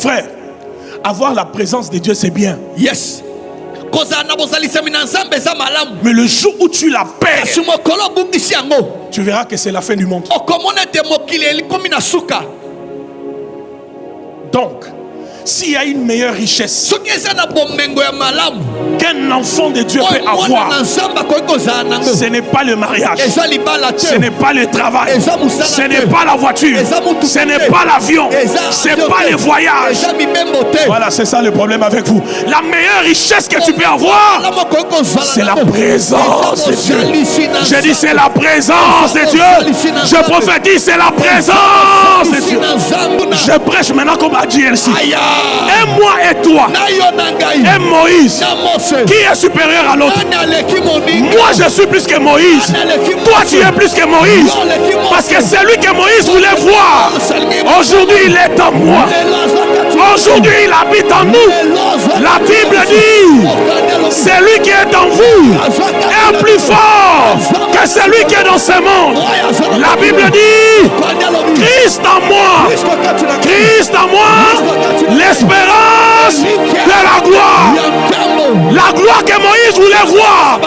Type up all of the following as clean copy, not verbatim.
Frère, avoir la présence de Dieu, c'est bien. Yes. Mais le jour où tu la perds, tu verras que c'est la fin du monde. Donc, s'il y a une meilleure richesse qu'un enfant de Dieu peut avoir, ce n'est pas le mariage, ce n'est pas le travail, ce n'est pas la voiture, ce n'est pas l'avion, ce n'est pas les voyages. Voilà, c'est ça le problème avec vous. La meilleure richesse que tu peux avoir, c'est la présence de Dieu. Je dis c'est la présence de Dieu. Je prophétise, c'est la présence de Dieu. Je prêche maintenant comme a dit ici. Et moi et toi, et Moïse, qui est supérieur à l'autre? Moi je suis plus que Moïse. Toi tu es plus que Moïse. Parce que celui que Moïse voulait voir, aujourd'hui il est en moi. Aujourd'hui il habite en nous. La Bible dit, celui qui est en vous est plus fort que celui qui est dans ce monde. La Bible dit, Christ en moi, Christ en moi, l'espérance de la gloire. La gloire que Moïse voulait voir,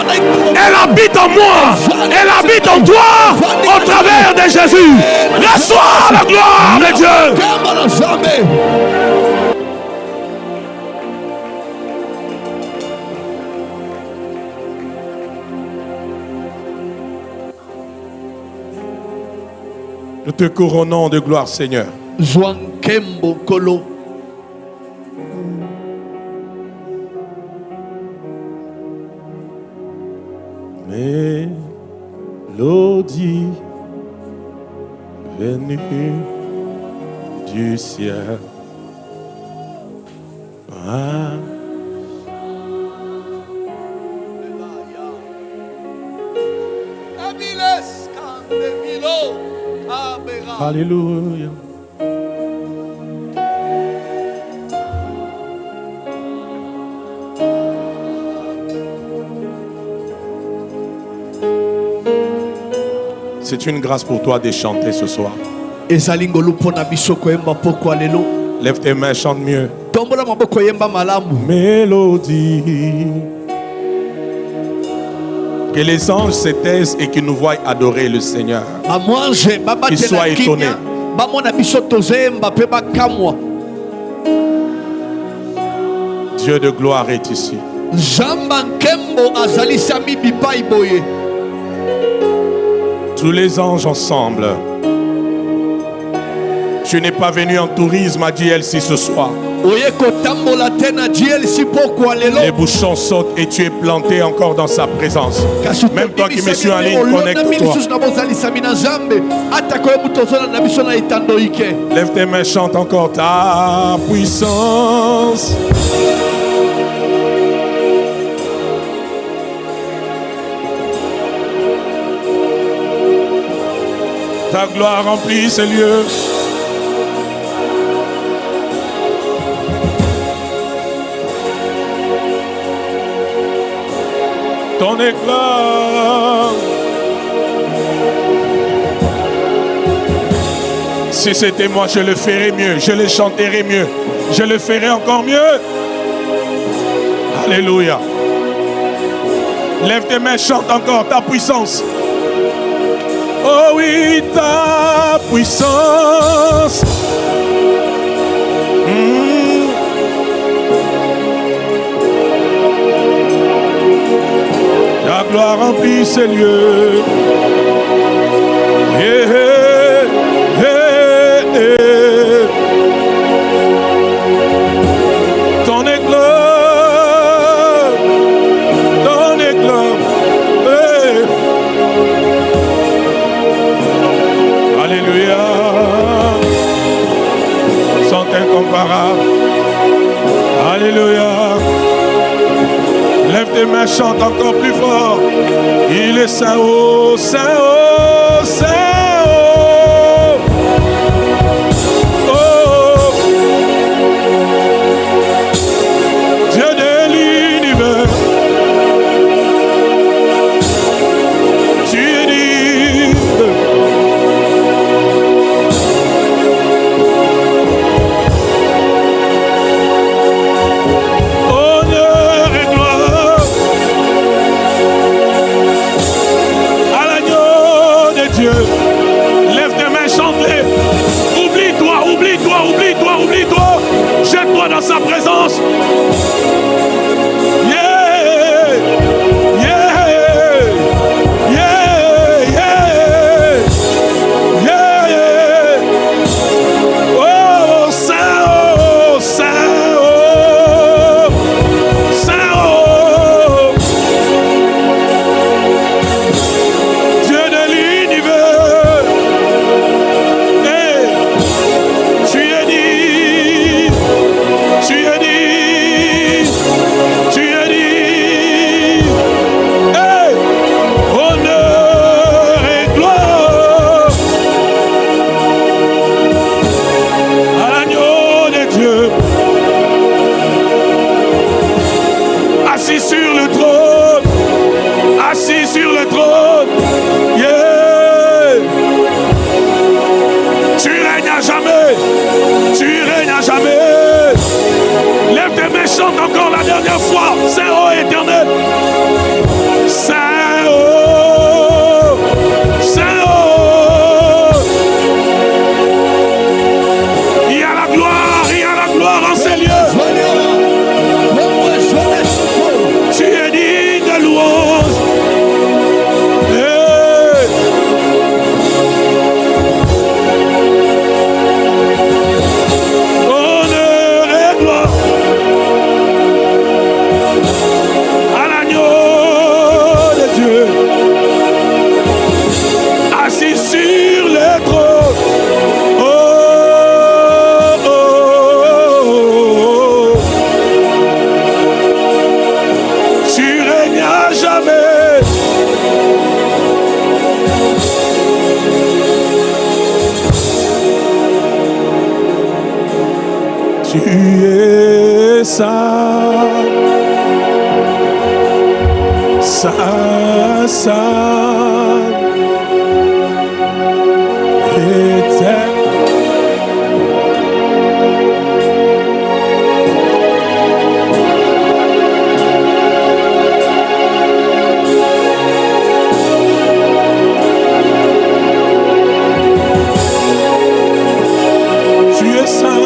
elle habite en moi, elle habite en toi au travers de Jésus. Reçois la gloire de Dieu. Nous te couronnons de gloire, Seigneur. Mélodie venue du ciel. Ah. Alléluia. C'est une grâce pour toi de chanter ce soir. Lève tes mains, chante mieux. Mélodie. Que les anges se taisent et qu'ils nous voient adorer le Seigneur. Qu'ils soient étonnés. Dieu de gloire est ici. Tous les anges ensemble. Tu n'es pas venu en tourisme à GLC ce soir. Les bouchons sautent et tu es planté encore dans sa présence. Même toi qui me suis en ligne, connecte-toi. Lève tes mains, chante encore ta puissance. Ta gloire remplit ces lieux. Ton éclat. Si c'était moi, je le ferais mieux, je le chanterais mieux, je le ferais encore mieux. Alléluia. Lève tes mains, chante encore ta puissance. Oh oui, ta puissance. Ta gloire remplit ces lieux. Yeah, yeah, yeah. Ton éclat, ton éclat. Hey. Alléluia. Sont incomparables. Alléluia. Lève tes mains, chante encore plus fort. Il est saint, oh, saint, oh, saint, oh. Oh. Dieu de l'univers. Tu es digne. sa présence. Chante encore la dernière fois. Saint-Haut éternel. Saint-Haut. Saint-Haut. Il y a la gloire en ces lieux. Tu es digne de louange. Tu es saint, saint, saint, éternel. Tu es saint.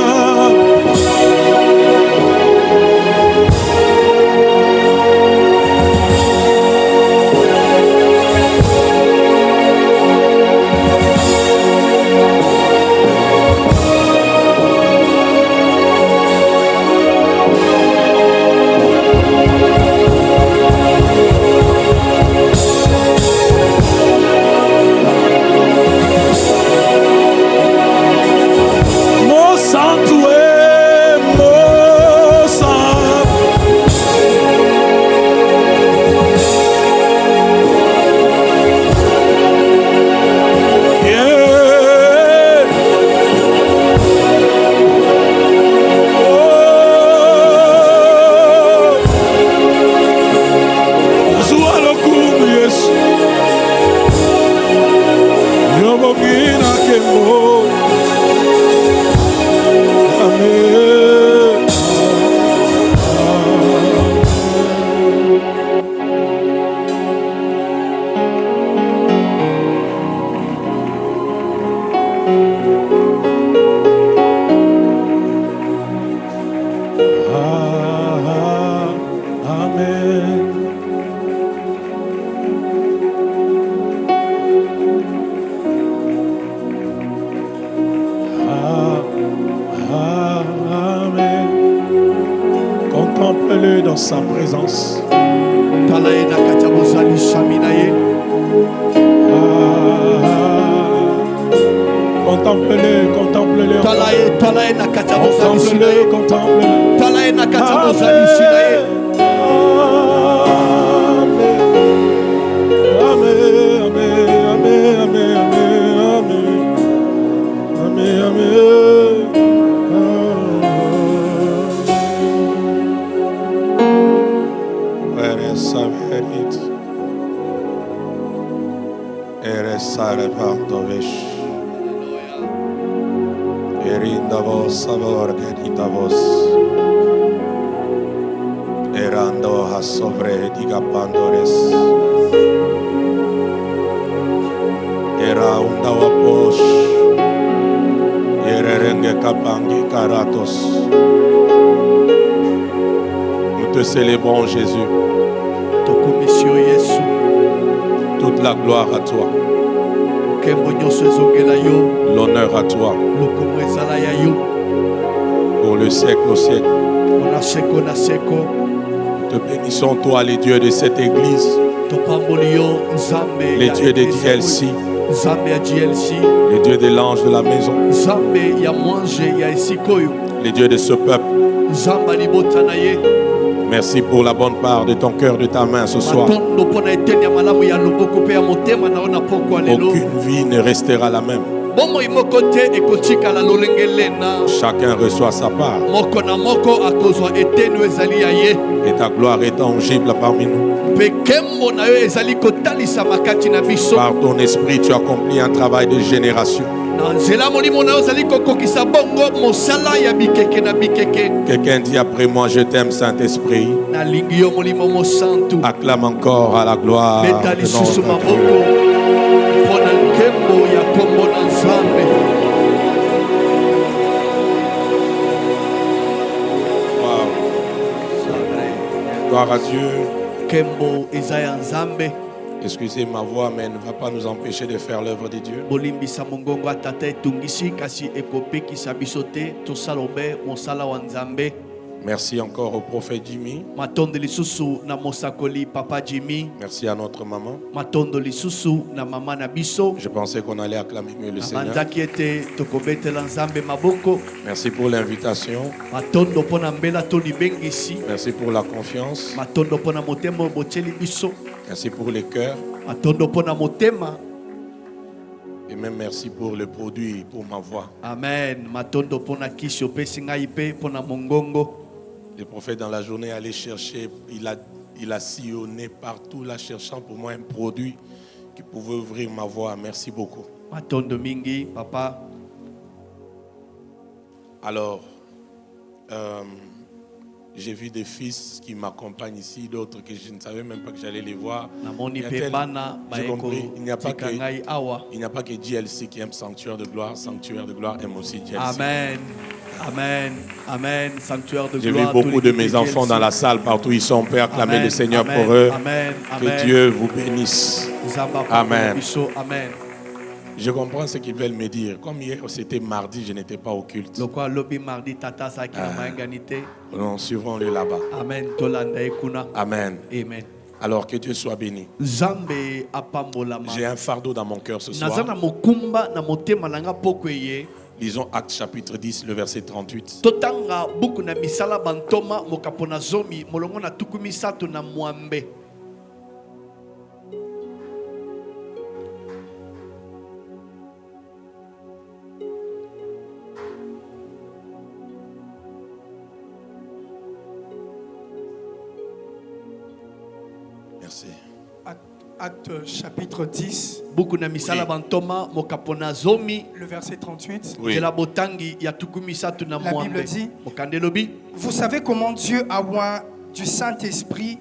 Contemple-le dans sa présence. Contemple-le, contemple-le. Contemple-le, contemple-le. Erinda vos sabor gerita vos erando a sobre digapandores era unda waposh ererenge kapangi karatos Nous te célébrons, Jésus. Toute la gloire à toi. L'honneur à toi. Pour le siècle au siècle. Nous te bénissons, toi, les dieux de cette église. Les dieux des DLC. Les dieux de l'ange de la maison. Les dieux de ce peuple. Merci pour la bonne part de ton cœur, de ta main ce soir. Aucune vie ne restera la même. Chacun reçoit sa part. Et ta gloire est tangible parmi nous. Par ton esprit, tu accomplis un travail de génération. Quelqu'un dit après moi, je t'aime, Saint-Esprit. Acclame encore à la gloire de notre Dieu. Wow. Gloire à Dieu. Excusez ma voix, mais elle ne va pas nous empêcher de faire l'œuvre de Dieu. Merci encore au prophète Jimmy. Merci à notre maman. Je pensais qu'on allait acclamer mieux le Seigneur. Merci pour l'invitation. Merci pour la confiance. Merci pour les cœurs. Et même merci pour le produit, pour ma voix. Amen. Le prophète dans la journée allait chercher, il a sillonné partout là cherchant pour moi un produit qui pouvait ouvrir ma voix. Merci beaucoup. Alors, j'ai vu des fils qui m'accompagnent ici, d'autres que je ne savais même pas que j'allais les voir. J'ai compris, il n'y a pas que JLC qui aime Sanctuaire de gloire aime aussi JLC. Amen. Amen. Amen. Sanctuaire de gloire. J'ai vu beaucoup de mes enfants dans la salle, partout ils sont, Père, acclamer le Seigneur pour eux. Amen. Que Dieu vous bénisse. Amen. Amen. Je comprends ce qu'ils veulent me dire. Comme hier, c'était mardi, je n'étais pas au culte. Non, suivons-le là-bas. Amen. Amen. Amen. Alors que Dieu soit béni. J'ai un fardeau dans mon cœur ce soir. Lisons Actes chapitre 10, le verset 38. Merci. Acte chapitre 10, le verset 38. Oui. La Bible dit: vous savez comment Dieu a oint du Saint-Esprit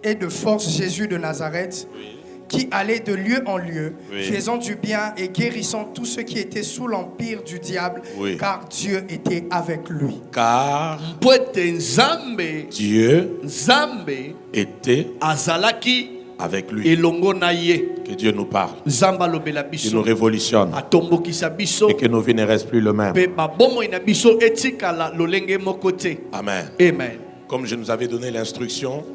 et de force Jésus de Nazareth, oui, qui allait de lieu en lieu, oui, faisant du bien et guérissant tous ceux qui étaient sous l'empire du diable, oui, car Dieu était avec lui. Car Dieu était avec lui. Que Dieu nous parle, qu'il nous révolutionne et que nos vies ne restent plus le même. Amen. Amen. Comme je nous avais donné l'instruction,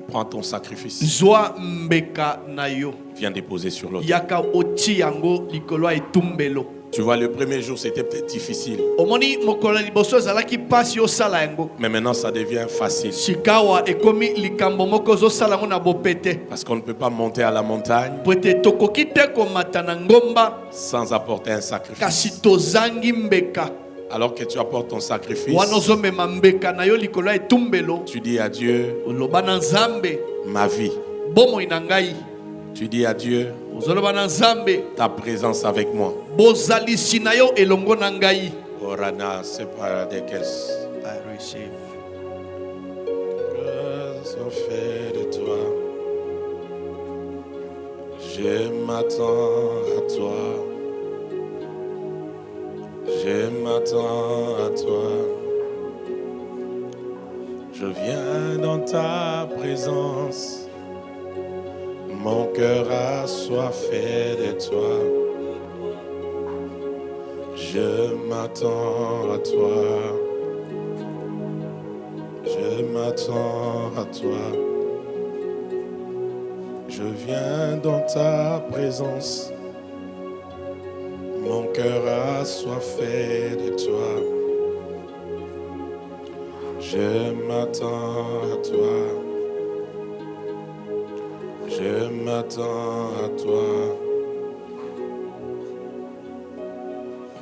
prends ton sacrifice, viens déposer sur l'autre. Tu vois, le premier jour, c'était peut-être difficile. Mais maintenant, ça devient facile. Parce qu'on ne peut pas monter à la montagne sans apporter un sacrifice. Alors que tu apportes ton sacrifice, tu dis à Dieu, ma vie. Tu dis à Dieu, ta présence avec moi. Orana, c'est pas des caisses. I receive. Grâce au fait de toi, je m'attends à toi. Je m'attends à toi. Je viens dans ta présence. Mon cœur a soifé de toi. Je m'attends à toi. Je m'attends à toi. Je viens dans ta présence. Mon cœur a soifé de toi. Je m'attends à toi. Je m'attends à toi.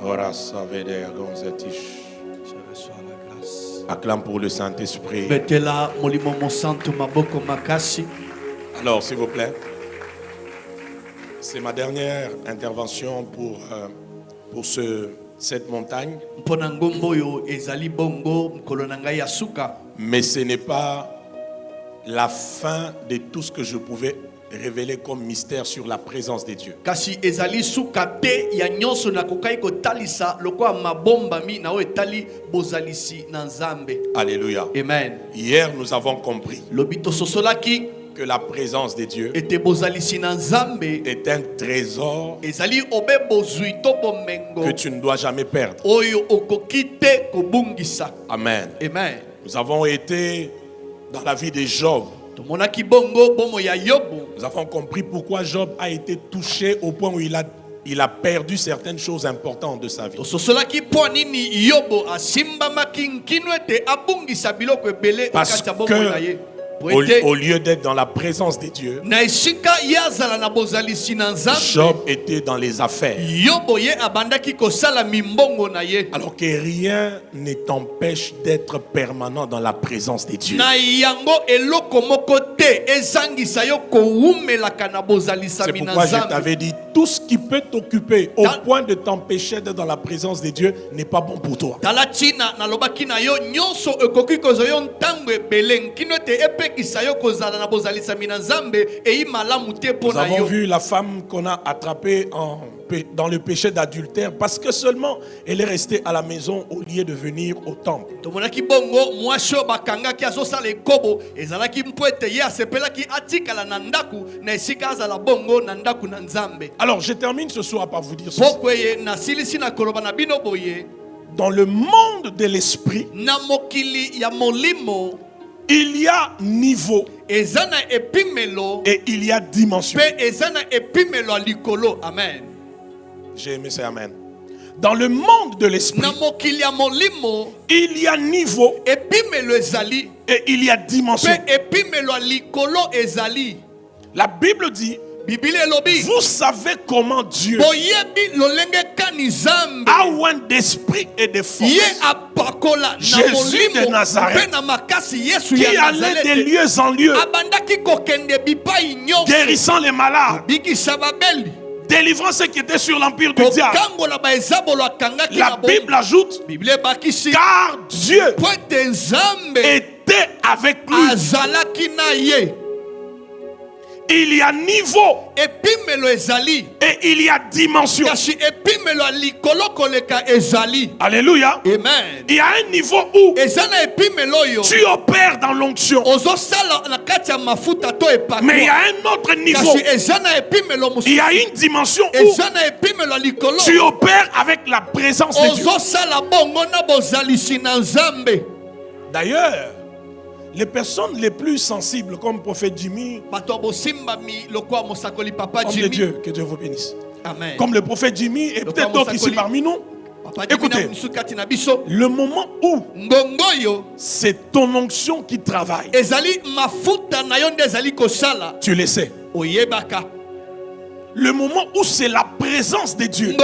Ora savede gonzetish. Je reçois la grâce. Acclame pour le Saint-Esprit. Betela molimo mo santo maboko makasi. Alors, s'il vous plaît, c'est ma dernière intervention pour cette montagne. Mais ce n'est pas la fin de tout ce que je pouvais révéler comme mystère sur la présence de Dieu. Alléluia. Amen. Hier, nous avons compris que la présence de Dieu est un trésor que tu ne dois jamais perdre. Amen. Amen. Nous avons été dans la vie de Job. Nous avons compris pourquoi Job a été touché au point où il a perdu certaines choses importantes de sa vie. Parce que au lieu d'être dans la présence de Dieu, Job était dans les affaires. Alors que rien ne t'empêche d'être permanent dans la présence de Dieu. C'est pourquoi je t'avais dit, tout ce qui peut t'occuper au point de t'empêcher d'être dans la présence de Dieu n'est pas bon pour toi. Nous avons vu la femme qu'on a attrapée dans le péché d'adultère parce que seulement elle est restée à la maison au lieu de venir au temple. Alors je termine ce soir par vous dire ceci. Dans le monde de l'esprit, il y a niveau et il y a dimension. Amen. J'ai aimé ça, amen. Dans le monde de l'esprit, il y a niveau et il y a dimension. La Bible dit, vous savez comment Dieu a oint d'esprit et de force Jésus de Nazareth, qui allait de lieu en lieu, guérissant les malades, délivrant ceux qui étaient sur l'empire du diable. La Bible ajoute, car Dieu était avec lui. Il y a niveau et il y a dimension. Alléluia. Amen. Il y a un niveau où tu opères dans l'onction. Mais il y a un autre niveau. Il y a une dimension où tu opères avec la présence de Dieu. D'ailleurs, les personnes les plus sensibles, comme prophète Jimmy, homme de Dieu, que Dieu vous bénisse. Amen. Comme le prophète Jimmy et peut-être d'autres ici parmi nous. Écoutez, le moment où c'est ton onction qui travaille, tu le sais. Le moment où c'est la présence de Dieu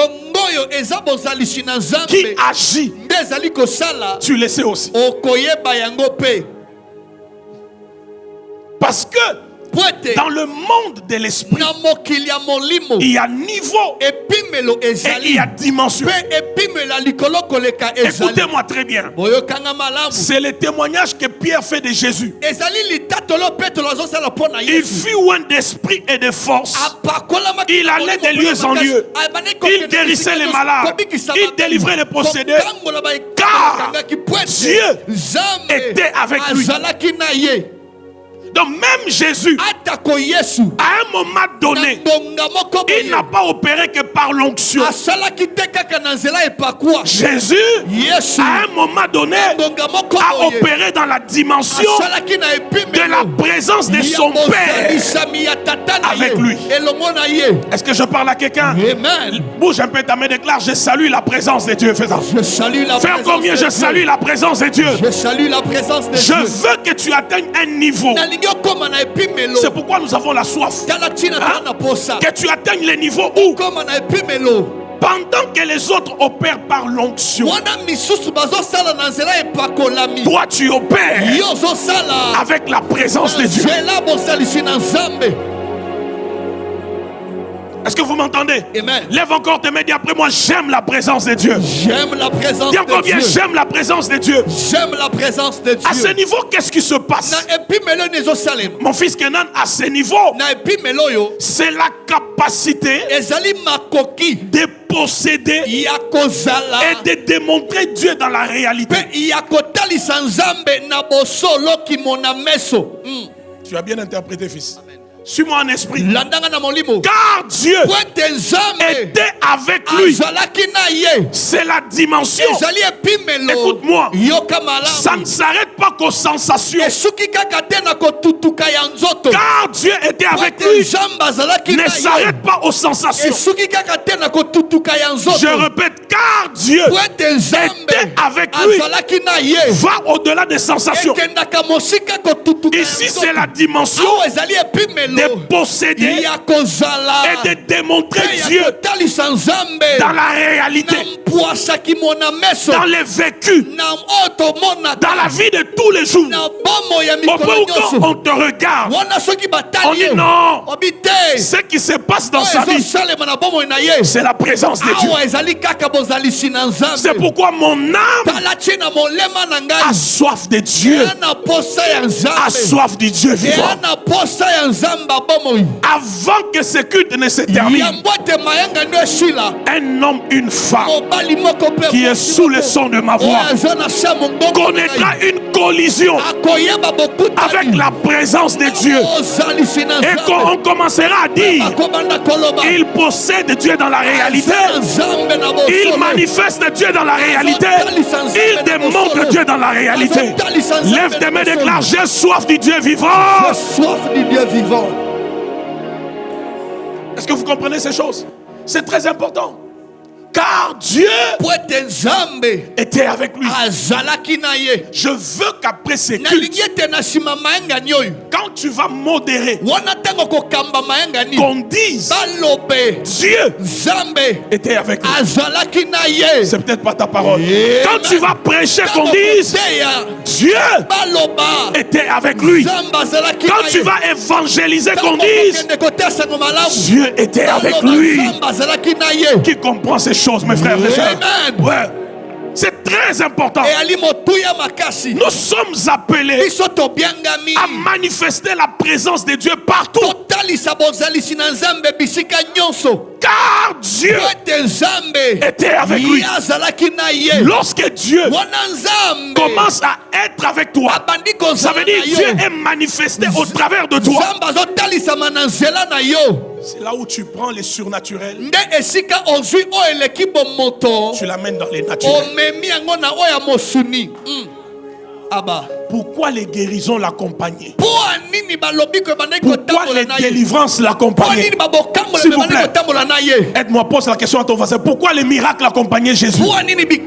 qui agit, tu le sais aussi. Parce que Dans le monde de l'esprit, il y a niveau et il y a dimension. Écoutez-moi très bien. C'est le témoignage que Pierre fait de Jésus. Il fut loin d'esprit et de force. Il allait de lieu en lieu. Il guérissait les malades. Il délivrait les possédés. Car Dieu était avec lui. Donc même Jésus, à un moment donné, il n'a pas opéré que par l'onction. Jésus, à un moment donné, a opéré dans la dimension de la présence de son Père avec lui. Est-ce que je parle à quelqu'un? Bouge un peu ta main, déclare: je salue la présence de Dieu. Fais ça. Fais encore mieux: je salue la présence de Dieu. Je veux que tu atteignes un niveau. C'est pourquoi nous avons la soif. Que tu atteignes le niveau où, pendant que les autres opèrent par l'onction, toi tu opères avec la présence de Dieu. Est-ce que vous m'entendez? Lève encore tes mains, dis après moi: j'aime la présence de Dieu. J'aime la présence dis encore bien: j'aime la présence de Dieu. J'aime la présence de Dieu. À ce niveau, qu'est-ce qui se passe? Mon fils Kenan, à ce niveau, c'est la capacité de posséder et de démontrer Dieu dans la réalité. Tu as bien interprété, fils. Suis-moi en esprit. Car Dieu était avec lui. C'est la dimension. Écoute-moi. Ça ne s'arrête pas qu'aux sensations. Car Dieu était avec lui. Ne s'arrête pas aux sensations. Je répète: car Dieu était avec lui. Va au-delà des sensations. Ici, c'est la dimension de posséder et de démontrer Dieu dans la réalité, dans les vécus, dans la vie de tous les jours. Au point où quand on te regarde, on dit non, ce qui se passe dans sa vie, c'est la présence de Dieu. C'est pourquoi mon âme a soif de Dieu, a soif du Dieu vivant. Avant que ce culte ne se termine, un homme, une femme qui est sous le son de ma voix connaîtra une collision avec la présence de Dieu. Et quand on commencera à dire: il possède Dieu dans la réalité, il manifeste Dieu dans la réalité, il démontre Dieu dans la réalité. Lève tes mains, déclare: j'ai soif du Dieu vivant. J'ai soif du Dieu vivant. Est-ce que vous comprenez ces choses? C'est très important. Car Dieu était avec lui. Je veux qu'après ces cultes, quand tu vas modérer, qu'on dise: Dieu était avec lui. C'est peut-être pas ta parole. Quand tu vas prêcher, qu'on dise: Dieu était avec lui. Quand tu vas évangéliser, qu'on dise: Dieu était avec lui. Qui comprend ces choses, mes frères et sœurs? Ouais. C'est très important. Nous sommes appelés à manifester la présence de Dieu partout. Car Dieu était avec lui. Lorsque Dieu commence à être avec toi, ça veut dire Dieu est manifesté au travers de toi. C'est là où tu prends les surnaturels, tu l'amènes dans les naturels. Pourquoi les guérisons l'accompagnaient? Pourquoi les délivrances l'accompagnaient? S'il vous plaît, aide-moi, pose la question à ton voisin. Pourquoi les miracles accompagnaient Jésus? Dis-lui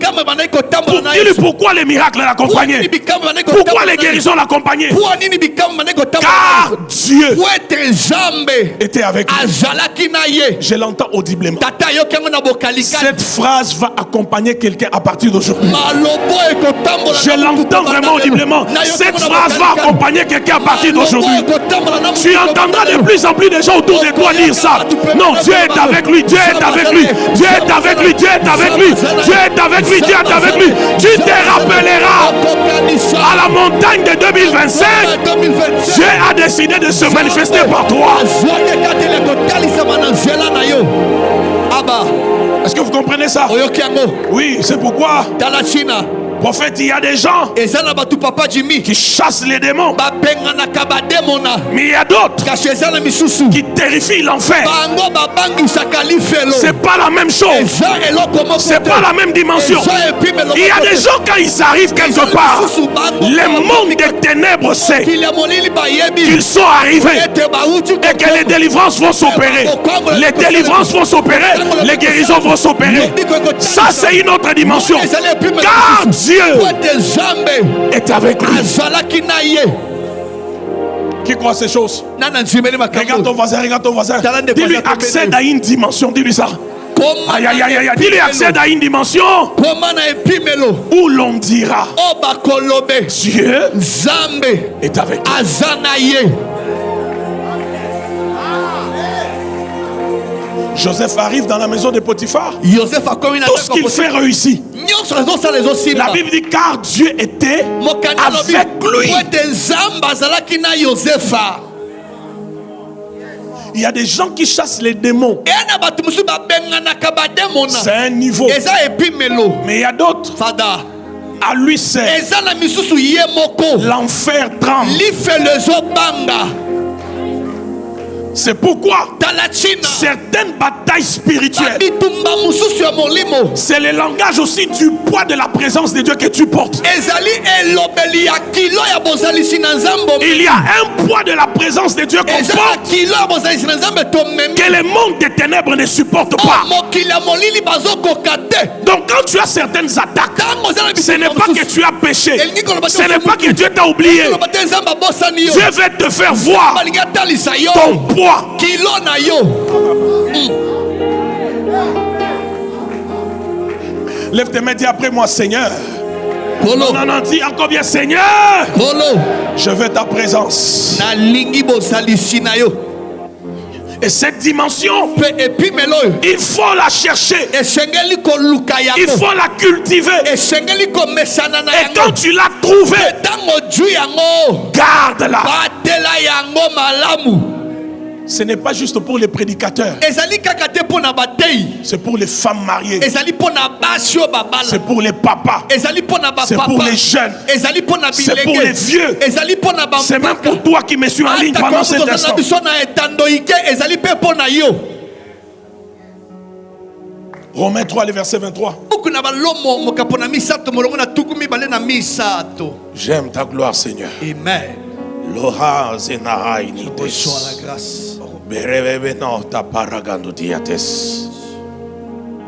pourquoi les miracles l'accompagnaient. Pourquoi les guérisons l'accompagnaient? Car Dieu était avec lui. Je l'entends audiblement. Cette phrase va accompagner quelqu'un à partir d'aujourd'hui. Je l'entends vraiment audiblement. Cette phrase va accompagner quelqu'un à partir d'aujourd'hui. aujourd'hui. Tu entendras de plus en plus de gens autour de toi dire ça. Non, Dieu est avec lui, Dieu est avec lui, Dieu est avec lui, Dieu est avec lui, Dieu est avec lui, Dieu est avec lui. Tu te rappelleras à la montagne de 2025, Dieu a décidé de se manifester par toi. Est-ce que vous comprenez ça? Oui, c'est pourquoi, prophète, il y a des gens qui chassent les démons, mais il y a d'autres qui terrifient l'enfer. C'est pas la même chose, c'est pas la même dimension. Il y a des gens, quand ils arrivent quelque part, le monde des ténèbres sait qu'ils sont arrivés et que les délivrances vont s'opérer. Les délivrances vont s'opérer, les guérisons vont s'opérer. Ça, c'est une autre dimension. Car Dieu est avec lui. Qui croit ces choses? Regarde ton voisin, regarde ton voisin. Dis-lui accède à une dimension, dis-lui ça. Aïe aïe aïe aïe, dis-lui accède à une dimension où l'on dira Dieu est avec lui. Joseph arrive dans la maison de Potiphar. Tout ce qu'il fait réussit. La Bible dit car Dieu était avec lui. Il y a des gens qui chassent les démons. C'est un niveau. Mais il y a d'autres. À lui c'est l'enfer tremble. C'est pourquoi certaines batailles spirituelles, c'est le langage aussi du poids de la présence de Dieu que tu portes. Il y a un poids de la présence de Dieu qu'on porte que le monde des ténèbres ne supporte pas. Donc quand tu as certaines attaques, ce n'est pas que tu as péché, ce n'est pas que Dieu t'a oublié. Dieu veut te faire voir ton poids. Lève tes mains, dis après moi, Seigneur. Non, dis encore bien, Seigneur. Je veux ta présence. Et cette dimension, il faut la chercher, il faut la cultiver. Et quand tu l'as trouvée, garde-la. Ce n'est pas juste pour les prédicateurs, c'est pour les femmes mariées, c'est pour les papas, c'est pour les jeunes, c'est pour les vieux, c'est même pour toi qui me suis en ligne pendant cet instant. Romains 3, le verset 23. J'aime ta gloire, Seigneur. Amen. L'ora zenarainites. Reçois la grâce. Bereveno ta paragando diates.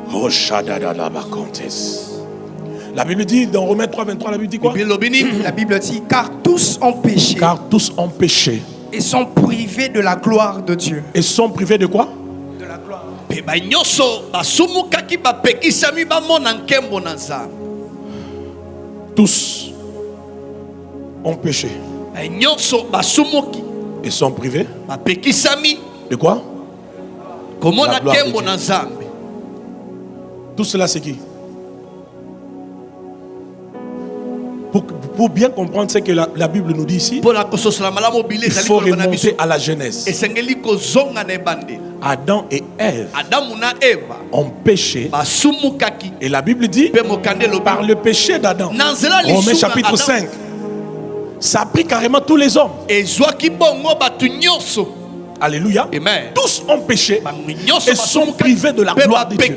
Roshadada la bacontes. La Bible dit dans Romains 3, 23, la Bible dit quoi? La Bible dit car tous ont péché. Car tous ont péché. Et sont privés de la gloire de Dieu. Et sont privés de quoi? De la gloire. Tous ont péché. Et sont privés de quoi? La gloire de Dieu. Tout cela c'est qui? Pour bien comprendre ce que la Bible nous dit ici, il faut remonter à la Genèse. Adam et Ève ont péché. Et la Bible dit, par le péché d'Adam, Romains chapitre 5, ça a pris carrément tous les hommes. Alléluia. Amen. Tous ont péché et sont privés de la gloire de Dieu.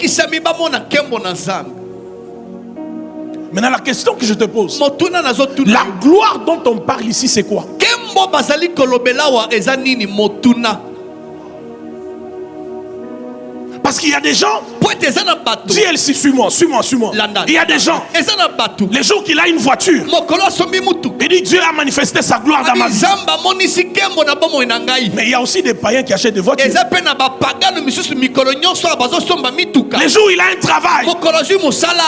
Maintenant, la question que je te pose, la gloire dont on parle ici, c'est quoi? Parce qu'il y a des gens, Dis elle si, suis-moi. Il y a des gens, les jours qu'il a une voiture, il dit Dieu a manifesté sa gloire dans ma vie. Mais il y a aussi des païens qui achètent des voitures. Les jours où il a un travail,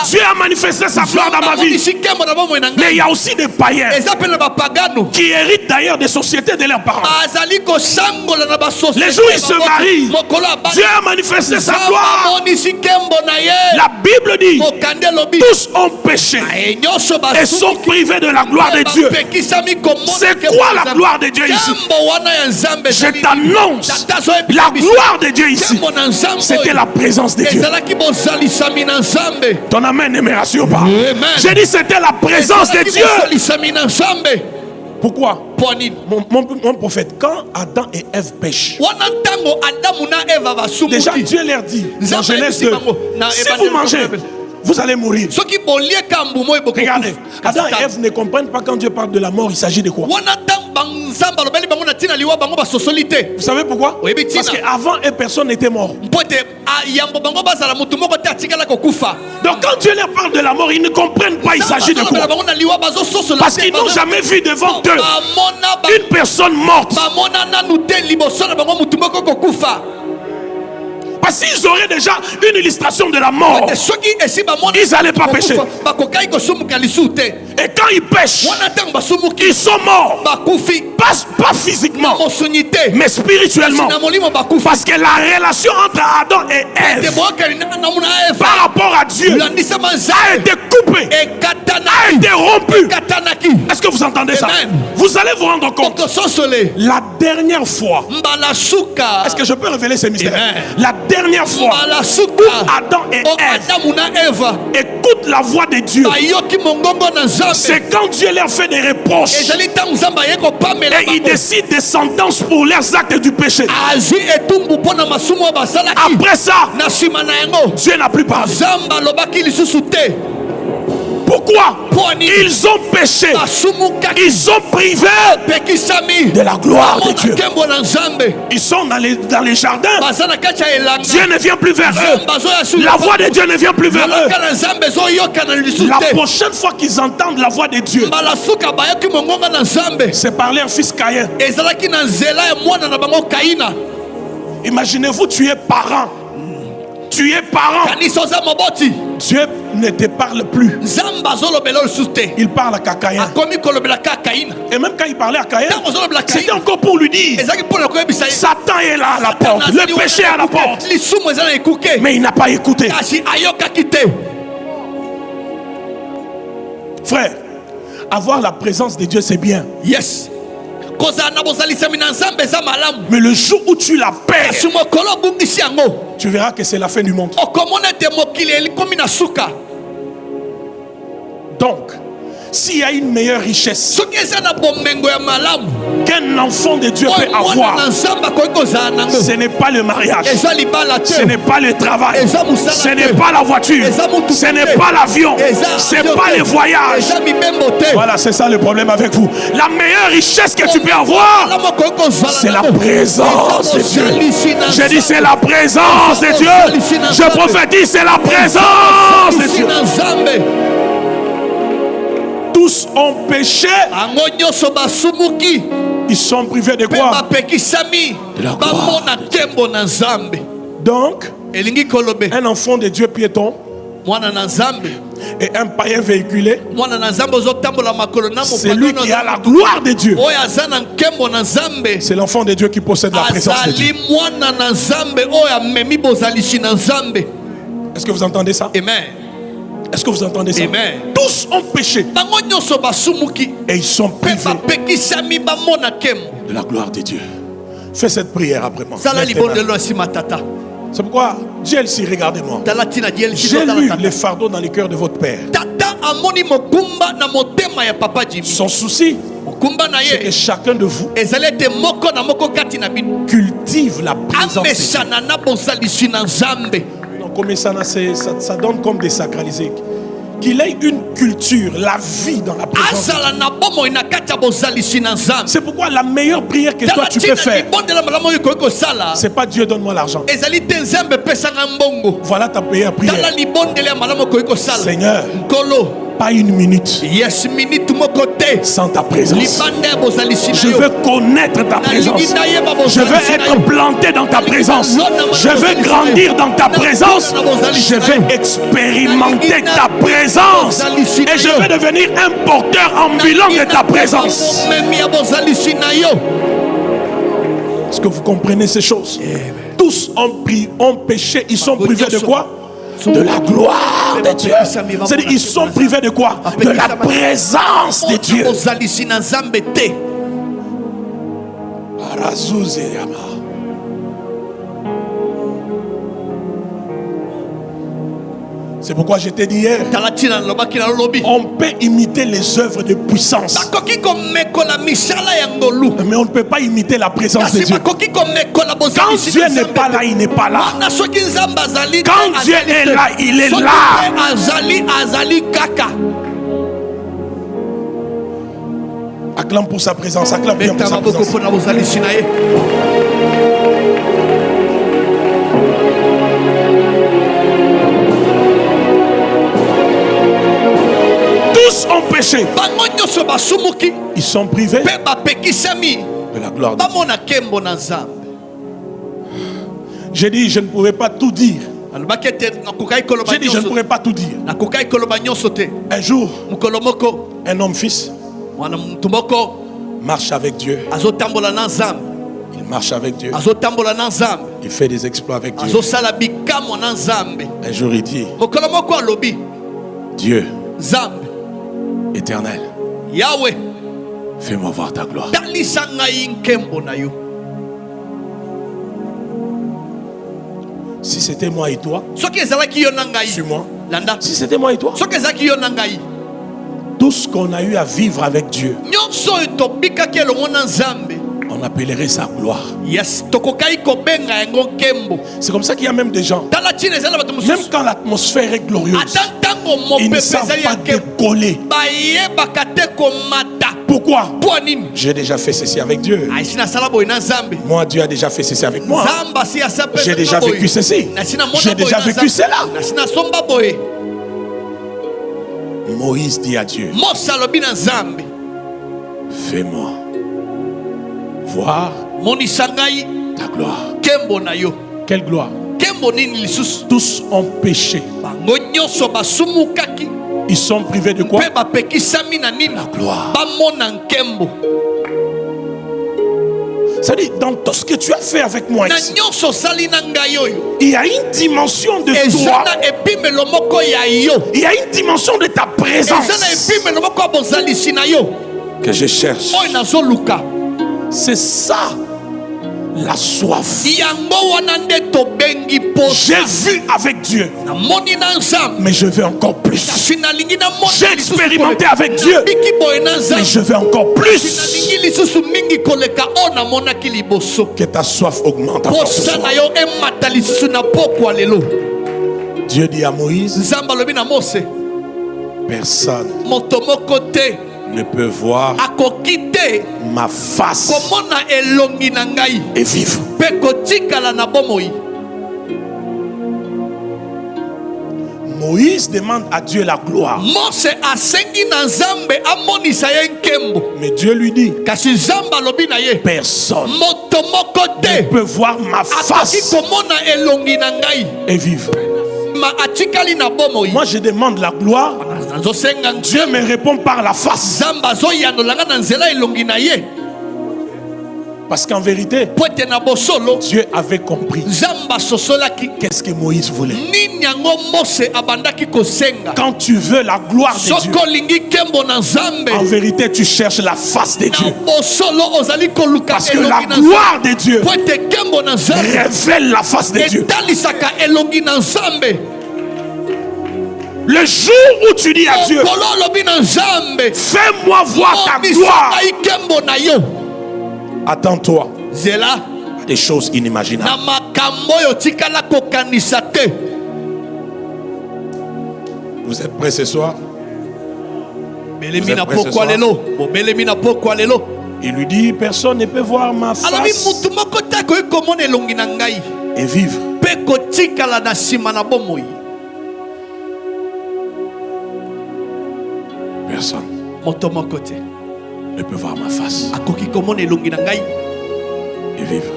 Dieu a manifesté sa gloire dans ma vie. Mais il y a aussi des païens qui héritent d'ailleurs des sociétés de leurs parents. Les jours où ils se marient, Dieu a manifesté sa gloire. La Bible dit tous ont péché et sont privés de la gloire de Dieu. C'est quoi la gloire de Dieu ici? Je t'annonce, la gloire de Dieu ici, c'était la présence de Dieu. Ton amen ne me rassure pas. J'ai dit c'était la présence de Dieu. Pourquoi? Mon prophète, quand Adam et Ève pêchent, déjà Dieu leur dit dans Genèse 2, si vous mangez, vous allez mourir. Regardez, Adam et Ève ne comprennent pas quand Dieu parle de la mort, il s'agit de quoi? Vous savez pourquoi? Parce qu'avant, personne n'était mort. Donc quand Dieu leur parle de la mort, ils ne comprennent pas il s'agit de quoi. Parce qu'ils n'ont jamais vu devant eux une personne morte. Parce qu'ils auraient déjà une illustration de la mort, ils n'allaient pas pécher. Et quand ils pêchent, ils sont morts. Pas physiquement, mais spirituellement. Parce que la relation entre Adam et Ève par rapport à Dieu a été coupée, a été rompue. Est-ce que vous entendez ça? Vous allez vous rendre compte. La dernière fois, est-ce que je peux révéler ces mystères? La dernière fois où Adam et Ève écoutent la voix de Dieu, c'est quand Dieu leur fait des reproches et il décide des sentences pour leurs actes du péché. Après ça, Dieu n'a plus parlé. Pourquoi? Ils ont péché. Ils ont privé de la gloire de Dieu. Ils sont dans les jardins. Dieu ne vient plus vers eux. La voix de Dieu ne vient plus vers eux. La prochaine fois qu'ils entendent la voix de Dieu, c'est par leur fils Caïn. Imaginez-vous, tu es parent. Tu es parent. Dieu ne te parle plus. Il parle à Caïn. Et même quand il parlait à Caïn, c'était encore pour lui dire Satan est là à la porte, le péché est à la porte. Mais il n'a pas écouté. Frère, avoir la présence de Dieu, c'est bien. Yes. Mais le jour où tu la perds, tu verras que c'est la fin du monde. Donc, s'il y a une meilleure richesse qu'un enfant de Dieu peut avoir, ce n'est pas le mariage, ce n'est pas le travail, ce n'est pas la voiture, ce n'est pas l'avion, ce n'est pas les voyages. Voilà, c'est ça le problème avec vous. La meilleure richesse que tu peux avoir, c'est la présence de Dieu. Je dis c'est la présence de Dieu. Je prophétise, c'est la présence de Dieu. Tous ont péché. Ils sont privés de quoi? De la gloire. Donc, un enfant de Dieu piéton et un païen véhiculé, c'est lui qui a la gloire de Dieu. C'est l'enfant de Dieu qui possède la présence de Dieu. Est-ce que vous entendez ça? Amen. Est-ce que vous entendez ça? Amen. Tous ont péché et ils sont privés de la gloire de Dieu. Fais cette prière après moi. C'est pourquoi JLC, regardez-moi. J'ai lu les fardeaux dans les cœurs de votre père. Son souci, c'est que chacun de vous cultive la présence de Dieu. Ça donne comme désacralisé. qu'il ait une culture, la vie dans la présence de Dieu. C'est pourquoi la meilleure prière que toi tu peux faire, c'est pas Dieu donne-moi l'argent. Voilà ta meilleure prière. Seigneur, pas une minute sans ta présence. Je veux connaître ta présence. Je veux être planté dans ta présence. Je veux grandir dans ta présence. Je veux expérimenter ta présence. Et je veux devenir un porteur ambulant de ta présence. Est-ce que vous comprenez ces choses? Tous ont péché. Ils sont privés de quoi? De la gloire de Dieu. C'est-à-dire, ils sont privés de quoi? De la présence de Dieu. C'est pourquoi je t'ai dit hier, on peut imiter les œuvres de puissance, mais on ne peut pas imiter la présence de Dieu. Quand Dieu n'est pas là, il n'est pas là. Quand Dieu est là, il est là. Acclame pour sa présence, acclame bien pour sa présence. Tous ont péché. Ils sont privés de la gloire de Dieu. J'ai dit, je ne pouvais pas tout dire. J'ai dit, je ne pourrais pas tout dire. Un jour, un homme fils marche avec Dieu. Il marche avec Dieu. Il fait des exploits avec Dieu. Un jour, il dit, Dieu éternel, Yahweh, fais-moi voir ta gloire. Si c'était moi et toi, suis-moi. Si c'était moi et toi, tout ce qu'on a eu à vivre avec Dieu, on appellerait sa gloire. C'est comme ça qu'il y a même des gens, même quand l'atmosphère est glorieuse, ils ne savent pas décoller. Pourquoi? J'ai déjà fait ceci avec Dieu. Moi, Dieu a déjà fait ceci avec moi. J'ai déjà vécu ceci. J'ai déjà vécu cela. Moïse dit à Dieu, fais-moi voir ta gloire. Quelle gloire? Tous ont péché. Ils sont privés de quoi? La gloire. C'est-à-dire, dans tout ce que tu as fait avec moi ici, il y a une dimension de toi. Il y a une dimension de ta présence que je cherche. C'est ça la soif. J'ai vu avec Dieu, mais je veux encore plus. J'ai expérimenté avec Dieu, mais je veux encore plus. Que ta soif augmente encore ce soir. Dieu dit à Moïse, personne ne peut voir ma face et vivre. Moïse demande à Dieu la gloire. Mais Dieu lui dit, personne ne peut voir ma face et vivre. Moi je demande la gloire, Dieu me répond par la face. Parce qu'en vérité, Dieu avait compris qu'est-ce que Moïse voulait. Quand tu veux la gloire de Dieu, en vérité tu cherches la face de Dieu. Parce que la gloire de Dieu révèle la face de Dieu. Le jour où tu dis à Dieu, fais-moi voir ta gloire, attends-toi à des choses inimaginables. Vous êtes prêts ce soir? Il lui dit, personne ne peut voir ma face et vivre. Personne ne peut voir ma face et vivre.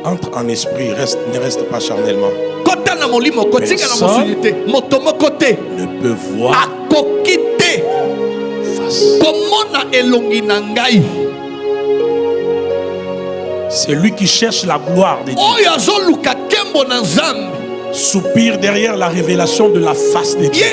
Entre en esprit, ne reste pas charnellement. Personne ne peut voir face. C'est lui qui cherche la gloire de Dieu. Soupire derrière la révélation de la face de Dieu.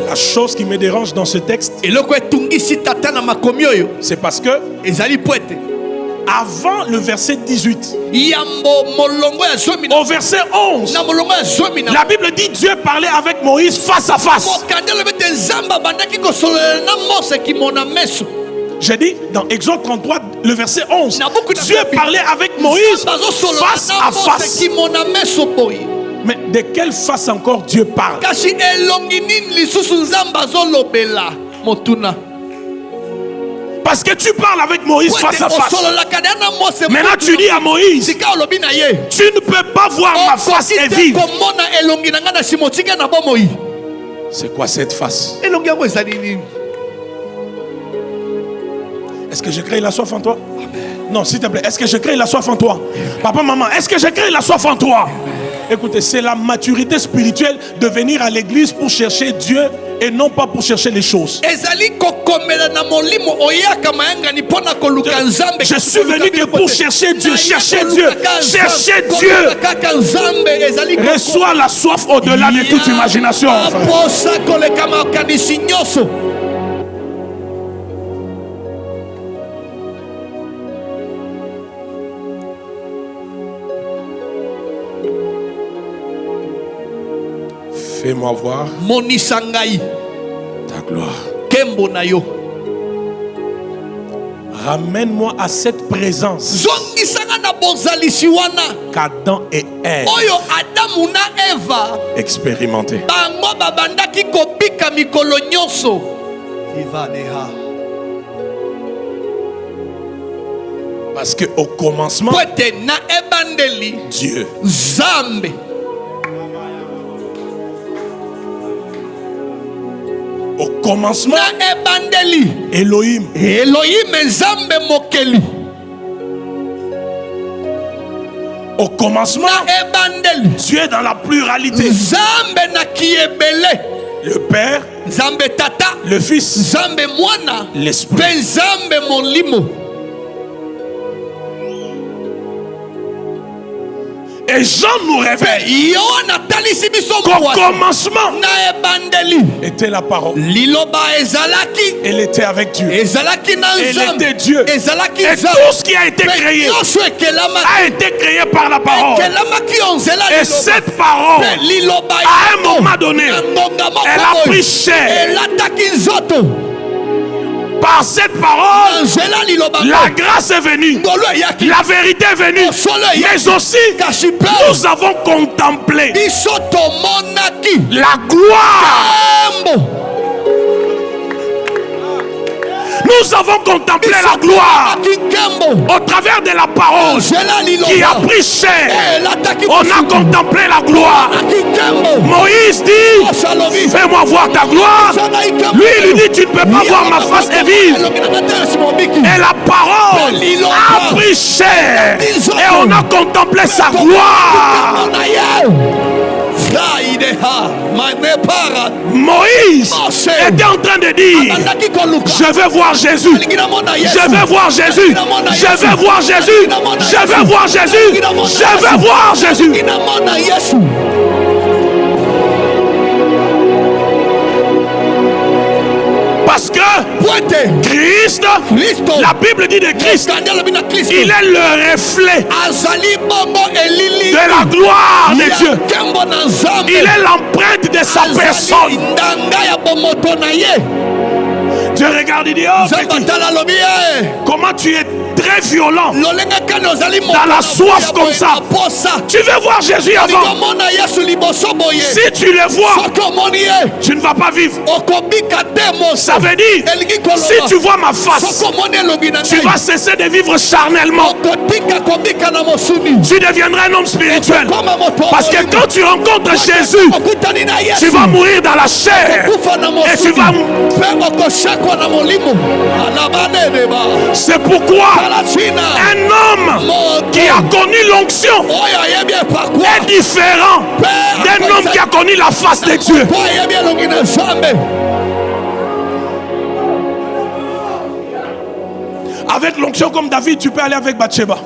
La chose qui me dérange dans ce texte, c'est parce que avant le verset 18, au verset 11, la Bible dit Dieu parlait avec Moïse face à face. J'ai dit dans Exode 33, le verset 11, Dieu parlait avec Moïse face à face. Mais de quelle face encore Dieu parle? Parce que tu parles avec Moïse face à face. Maintenant tu dis à Moïse, tu ne peux pas voir ma face et vivre. C'est quoi cette face? Est-ce que je crée la soif en toi? Non, s'il te plaît, est-ce que je crée la soif en toi? Papa, maman, est-ce que je crée la soif en toi? Écoutez, c'est la maturité spirituelle de venir à l'église pour chercher Dieu et non pas pour chercher les choses. Je suis venu que pour chercher Dieu, chercher Dieu, chercher Dieu. Reçois la soif au-delà de toute imagination. Fais-moi voir ta gloire. Ramène-moi à cette présence qu'Adam et Ève expérimentaient. Parce qu'au commencement, Dieu. Au commencement, Elohim. Au commencement, Dieu dans la pluralité. Le Père, le Fils, l'Esprit. Et Jean nous révèle qu'au commencement était la parole. Elle était avec Dieu. Elle était Dieu. Et tout ce qui a été créé a été créé par la parole. Et cette parole, à un moment donné, elle a pris chair. Par cette parole, la grâce est venue, la vérité est venue, mais aussi nous avons contemplé la gloire. Nous avons contemplé la gloire au travers de la parole qui a pris chair. On a contemplé la gloire. Moïse dit, fais-moi voir ta gloire. Lui, il lui dit, tu ne peux pas voir ma face et vivre. Et la parole a pris chair. Et on a contemplé sa gloire. Moïse était en train de dire, je veux voir Jésus, je veux voir Jésus, je veux voir Jésus, je veux voir Jésus, je veux voir Jésus. Parce que Christ, la Bible dit de Christ, il est le reflet de la gloire de Dieu. Il est l'empreinte de sa personne. Dieu regarde et dit, oh, petit, comment tu es très violent dans la soif comme ça. Tu veux voir Jésus avant. Si tu le vois, tu ne vas pas vivre. Ça veut dire, si tu vois ma face, tu vas cesser de vivre charnellement. Tu deviendras un homme spirituel. Parce que quand tu rencontres Jésus, tu vas mourir dans la chair. Et tu vas... C'est pourquoi un homme qui a connu l'onction est différent d'un homme qui a connu la face de Dieu. Avec l'onction comme David, tu peux aller avec Bathsheba.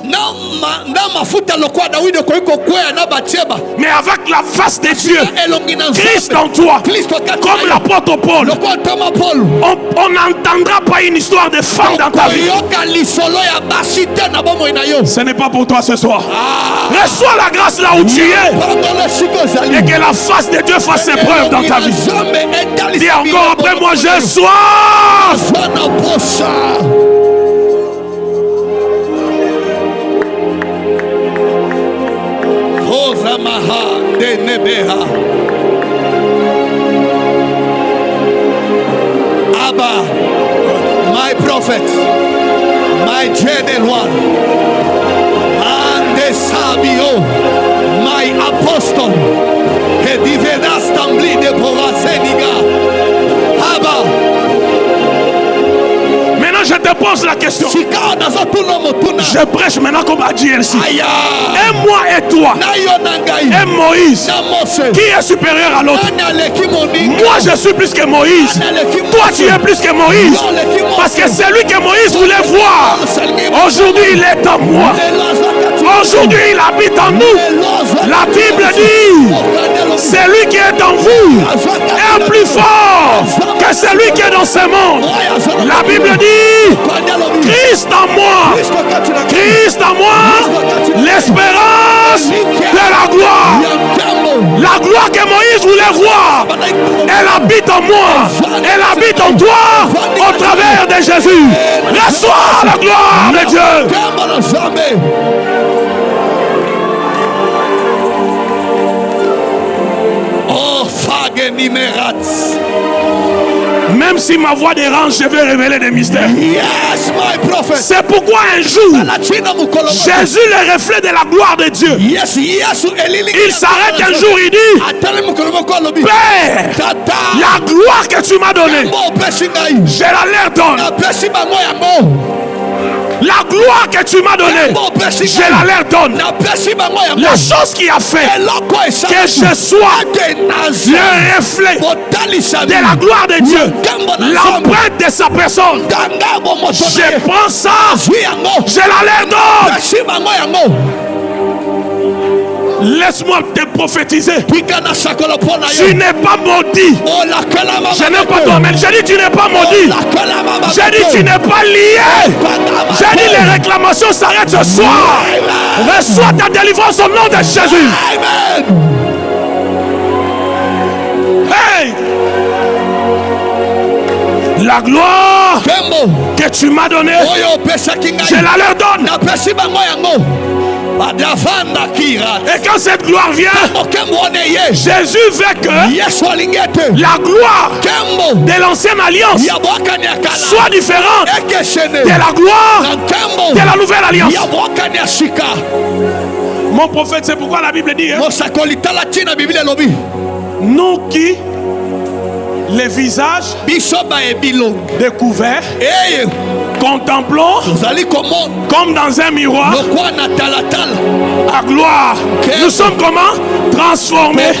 Mais avec la face de Dieu, Christ en toi, comme l'apôtre Paul, on n'entendra pas une histoire de femme dans ta vie. Ce n'est pas pour toi ce soir. Reçois la grâce là où tu es. Et que la face de Dieu fasse ses preuves dans ta vie. Dis encore après moi, je sois. Abba, my prophet, my general, and the Sabio, my apostle, que divena assembly de Boaseniga. Abba. Je te pose la question. Je prêche maintenant comme à GLC. Et moi et toi, et Moïse, qui est supérieur à l'autre? Moi je suis plus que Moïse. Toi tu es plus que Moïse. Parce que c'est lui que Moïse voulait voir. Aujourd'hui il est en moi. Aujourd'hui il habite en nous. La Bible dit, celui qui est en vous est plus fort que celui qui est dans ce monde. La Bible dit, Christ en moi, Christ en moi, l'espérance de la gloire. La gloire que Moïse voulait voir, elle habite en moi, elle habite en toi au travers de Jésus. Reçois la gloire de Dieu. Oh, Fagenimerats. Même si ma voix dérange, je vais révéler des mystères. Yes, my prophet. C'est pourquoi un jour, Jésus, le reflet de la gloire de Dieu, il s'arrête un jour, il dit, Père, la gloire que tu m'as donnée, je la leur donne. La gloire que tu m'as donnée, je la leur donne. La chose qui a fait que je sois le reflet de la gloire de Dieu, l'empreinte de sa personne, je prends ça, je la leur donne. Laisse-moi te prophétiser. Tu n'es pas maudit. Je n'ai pas toi, mais je dis tu n'es pas maudit. Je dis tu n'es pas lié. Je dis les réclamations s'arrêtent ce soir. Reçois ta délivrance au nom de Jésus. Hey! La gloire que tu m'as donnée, je la leur donne. Et quand cette gloire vient, Jésus veut que la gloire de l'ancienne alliance soit différente de la gloire de la nouvelle alliance. Mon prophète, c'est pourquoi la Bible dit, nous qui les visages découverts, contemplons comme dans un miroir à gloire. Nous sommes comment? Transformés.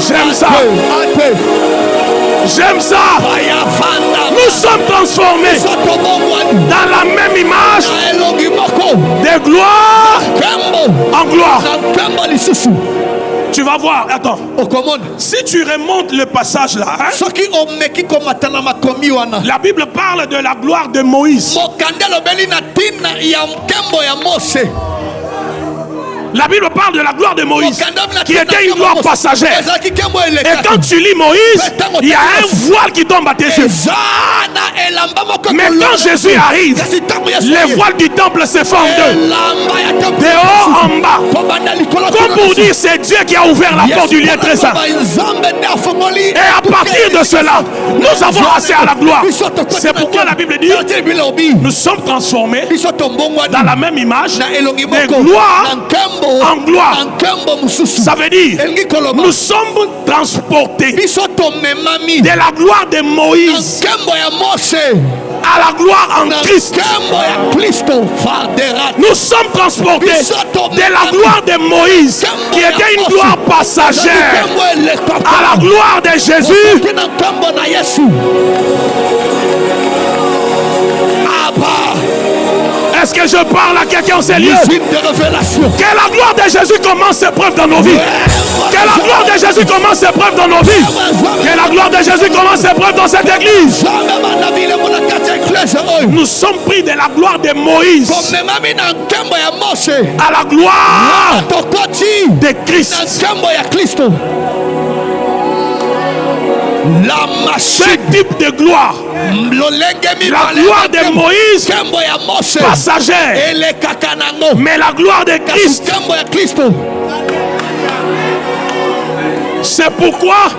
J'aime ça. J'aime ça. Nous sommes transformés dans la même image de gloire en gloire. Tu vas voir, attends. Si tu remontes le passage là, hein, la Bible parle de la gloire de Moïse. La Bible parle de la gloire de Moïse, qui était une gloire passagère. Et quand tu lis Moïse, il y a un voile qui tombe à tes yeux. Mais quand Jésus arrive, les voiles du temple se font en deux, de haut en bas. Comme pour dire, c'est Dieu qui a ouvert la porte du lieu très saint. Et à partir de cela, nous avons accès à la gloire. C'est pourquoi la Bible dit, nous sommes transformés dans la même image de gloire en gloire. Ça veut dire, nous sommes transportés de la gloire de Moïse à la gloire en Christ. Nous sommes transportés de la gloire de Moïse, qui était une gloire passagère, à la gloire de Jésus. Est-ce que je parle à quelqu'un en ces lieux? Que la gloire de Jésus commence ses preuves dans nos vies. Que la gloire de Jésus commence ses preuves dans nos vies. Que la gloire de Jésus commence ses preuves dans cette église. Nous sommes pris de la gloire de Moïse à la gloire de Christ. Ce type de gloire, la gloire de Moïse passagère, mais la gloire de Christ. C'est pourquoi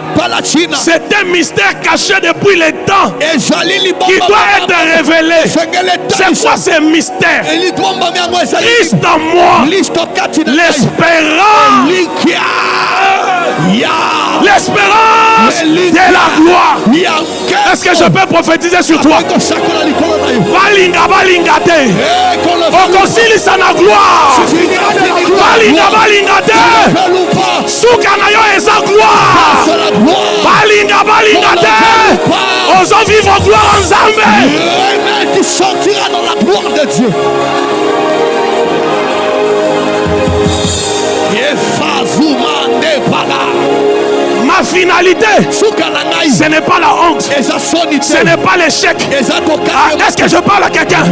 c'est un mystère caché depuis le temps qui doit être révélé. C'est quoi ce mystère? Christ en moi, l'espérance de la gloire. Est-ce que je peux prophétiser sur toi? Balinga balinga te okosilisa na gloire. Balinga balinga te suka na yo eza gloire. Balinga balinga te ozo vivre gloire en Nzambe. Tu sortiras dans la gloire de Dieu. Ma finalité, ce n'est pas la honte, ce n'est pas l'échec. Est-ce que je parle à quelqu'un?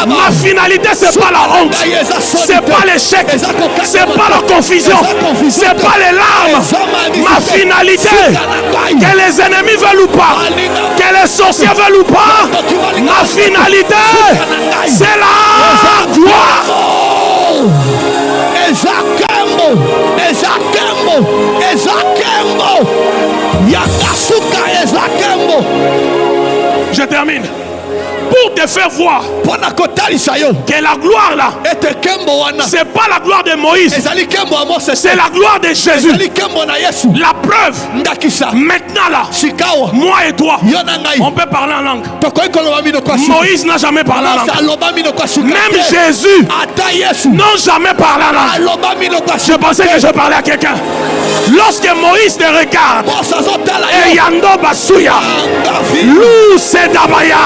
Ma finalité, c'est pas la honte, c'est pas l'échec, c'est pas la confusion, c'est pas les larmes. Ma finalité, que les ennemis veulent ou pas, que les sorciers veulent ou pas, ma finalité, c'est la gloire. Je termine. Pour te faire voir que la gloire là, c'est pas la gloire de Moïse, c'est la gloire de Jésus. La preuve, maintenant là, moi et toi, on peut parler en langue. Moïse n'a jamais parlé en langue. Même Jésus n'a jamais parlé en langue. Je pensais que je parlais à quelqu'un. Lorsque Moïse te regarde, et Yando Basuya, Lou Sedabaya,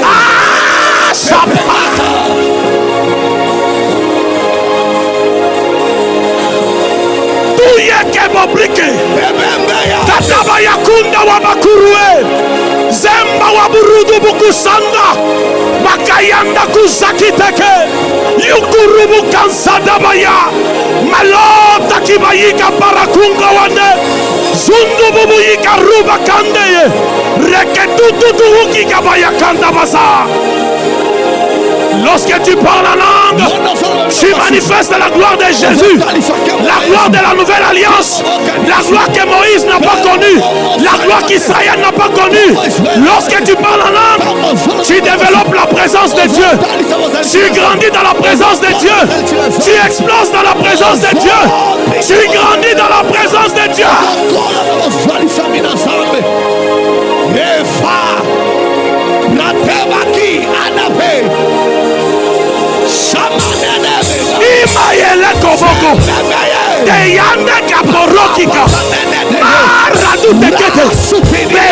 ah, Sapata. Touye Kebobrike, Tatabaya Kunda Wabakurue, Zemba Waburudu Bukusanda, Makayanda Kusakiteke, Yukurubu Kansadabaya, Malota Kibayika Parakunga Wande. Zundu bubu yika ruba kande reketutu wuki kabaya kanda basa. Lorsque tu parles en langue, tu manifestes la gloire de Jésus, la gloire de la nouvelle alliance, la gloire que Moïse n'a pas connue, la gloire qu'Israël n'a pas connue. Lorsque tu parles en langue, tu développes la présence de Dieu, tu grandis dans la présence de Dieu, tu exploses dans la présence de Dieu, tu grandis dans la présence de Dieu. Imayele koboko te yande kaporokika maradu tekete be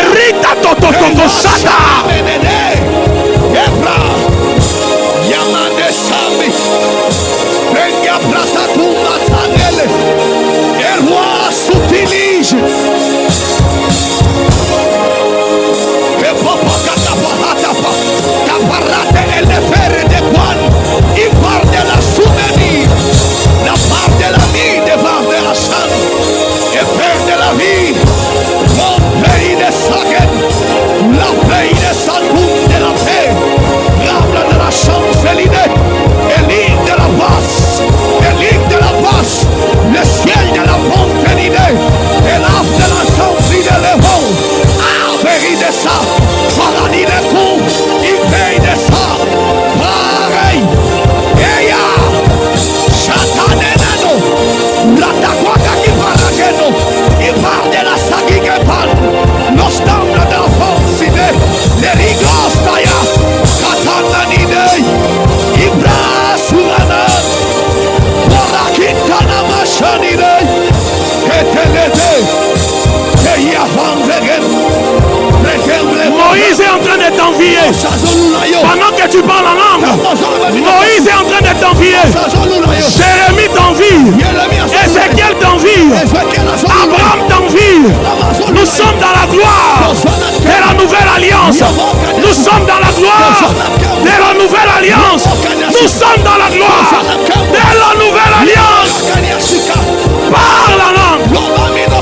Pendant que tu parles en langue, Moïse est en train de t'envier. Jérémie t'envie. Ézéchiel t'envie. Abraham t'envie. Nous sommes dans la gloire de la nouvelle alliance. Nous sommes dans la gloire de la nouvelle alliance. Nous sommes dans la gloire de la nouvelle alliance. Parle la langue.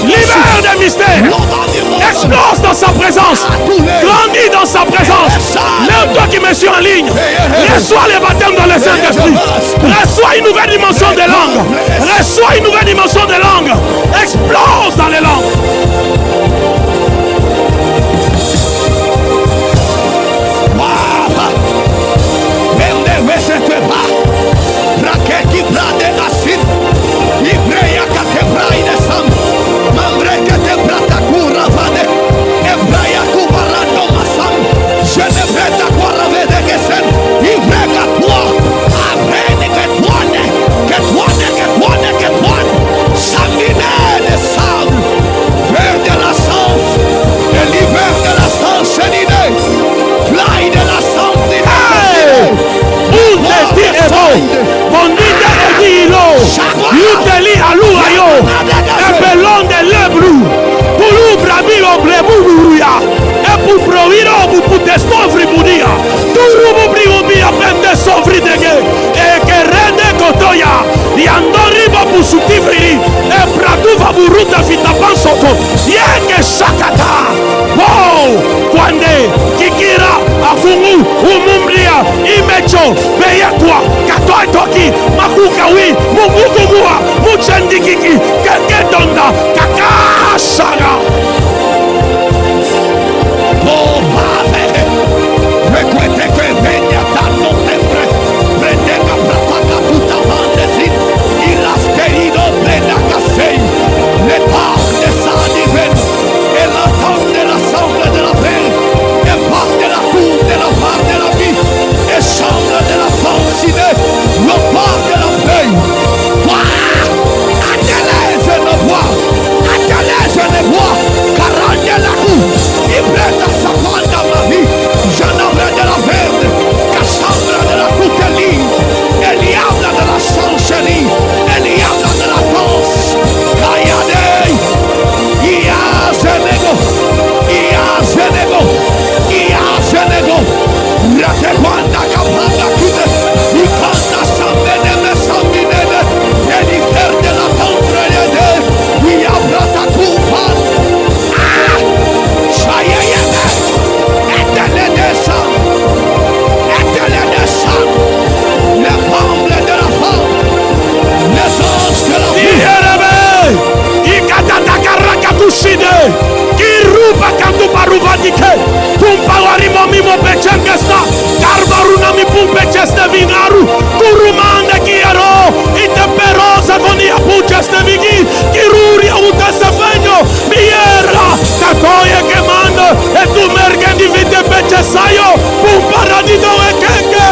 Libère des mystères. Explose dans sa présence. Grandis dans sa présence. Même toi qui me suis en ligne, reçois le baptême dans le Saint-Esprit. Reçois une nouvelle dimension de langue. Reçois une nouvelle dimension de langue. Explose dans les langues. Yuteli aluayo ebelonde lebru pulu brabilo bleburuya epu proviro buputestovri budia turubu bribubia pende sovri dege ekerende kotoya yandori babusutivri epraduva buruta vitapansoto yeke shakata wow kwande kikira afungu umumria imecho beyekwa katoi toki makuka wi mugugugua muchendikiki kekedonda kakashaga oh pave recuete que venga tanto tembre prendega prapaka puta mandezin y las querido plena casei le pas de sa diven et la tente de la semble de la peine et part de la cour de la part de la vie et chambre de la fancinée le part de la paix Kiruba kandu baruvadike Pumpawari momi mo pechengesta Karbaruna mi pumpecheste vingaru Kurumande kiero Iteperosa vonia pucheste vigi Kiruria utese venyo Miera Kakoye kemande Etu mergendi vite pechesayo Pumparadito ekenge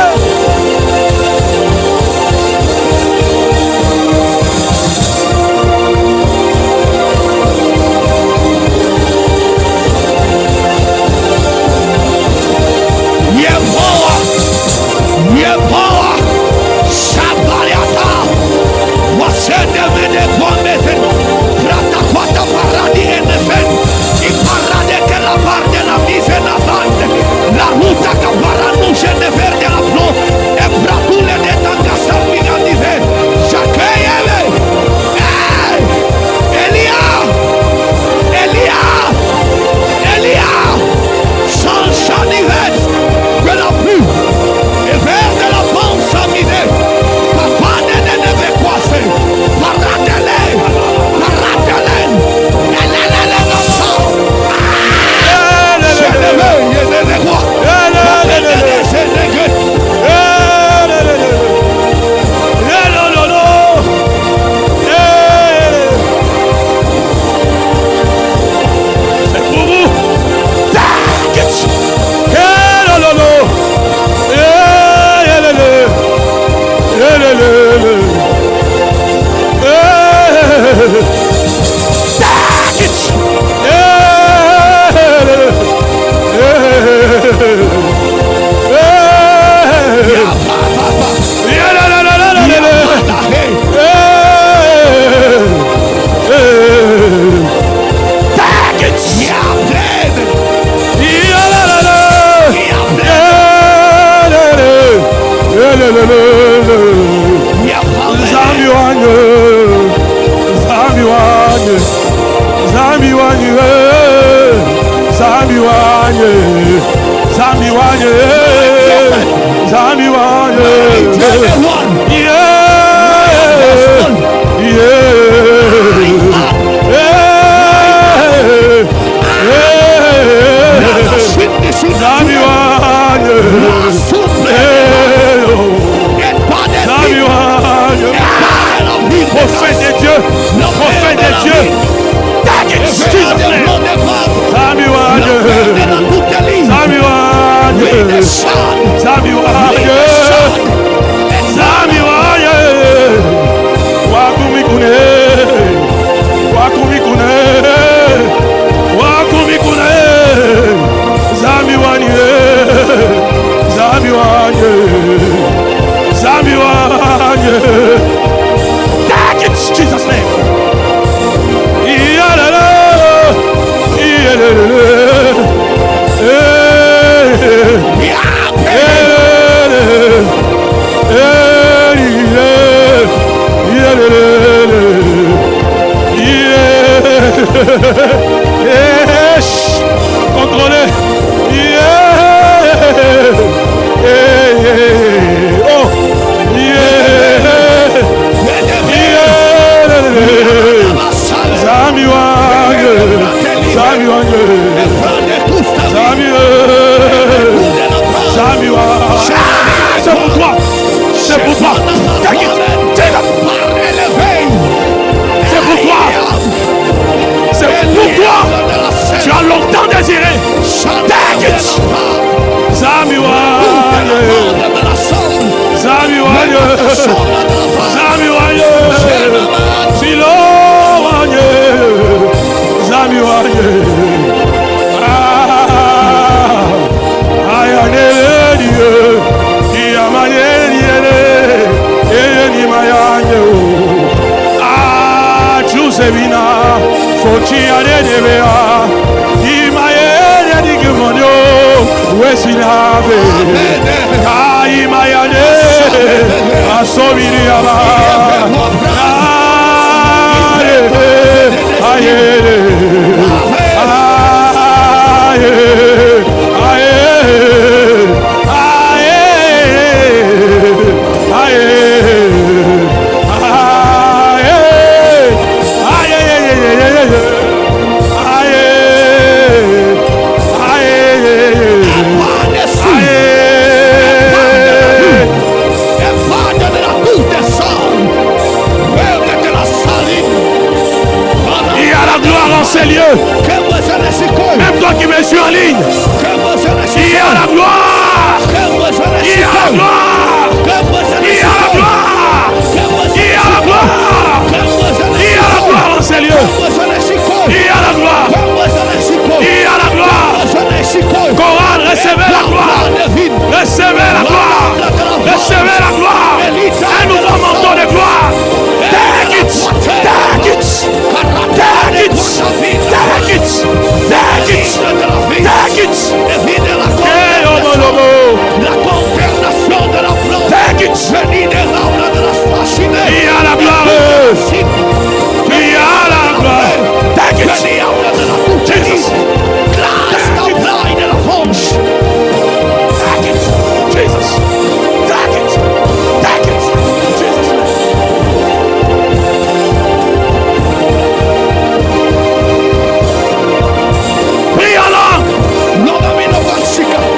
Power Prophète de Dieu, prophète de Dieu. Jesus' name. Contrôlez. Oh. C'est pour toi. C'est pour toi. C'est pour toi. C'est pour toi. Tu as longtemps désiré. Take it. Même toi qui me suis en ligne, il y a la gloire, il y a la gloire, il y a la gloire, il y a la gloire, il y a la gloire en ces lieux, il y a la gloire, il y a la gloire. Coran, recevez la gloire, recevez la gloire, recevez la gloire, un nouveau manteau de gloire. Take it, take it, take it, take it, take it, take it. La consternation de la plante. Take it. Il y a la gloire. Il y a la gloire. Take it. Jesus. Take it. Jesus. Take it. Take it. Jesus. Prie en langue.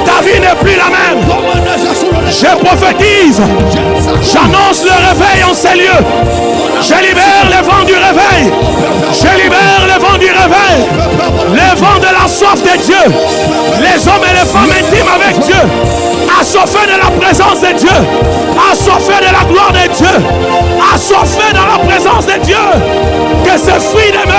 Ta vie n'est plus la même. Je prophétise. J'annonce le réveil en ces lieux. Je libère les vents du réveil. Je libère les vents du réveil. Les vents de la soif de Dieu. Les hommes et les femmes intimes avec Dieu. Assoiffés de la présence de Dieu. Assoiffés de la gloire de Dieu. Assoiffés dans la présence de Dieu. Que ce fruit demeure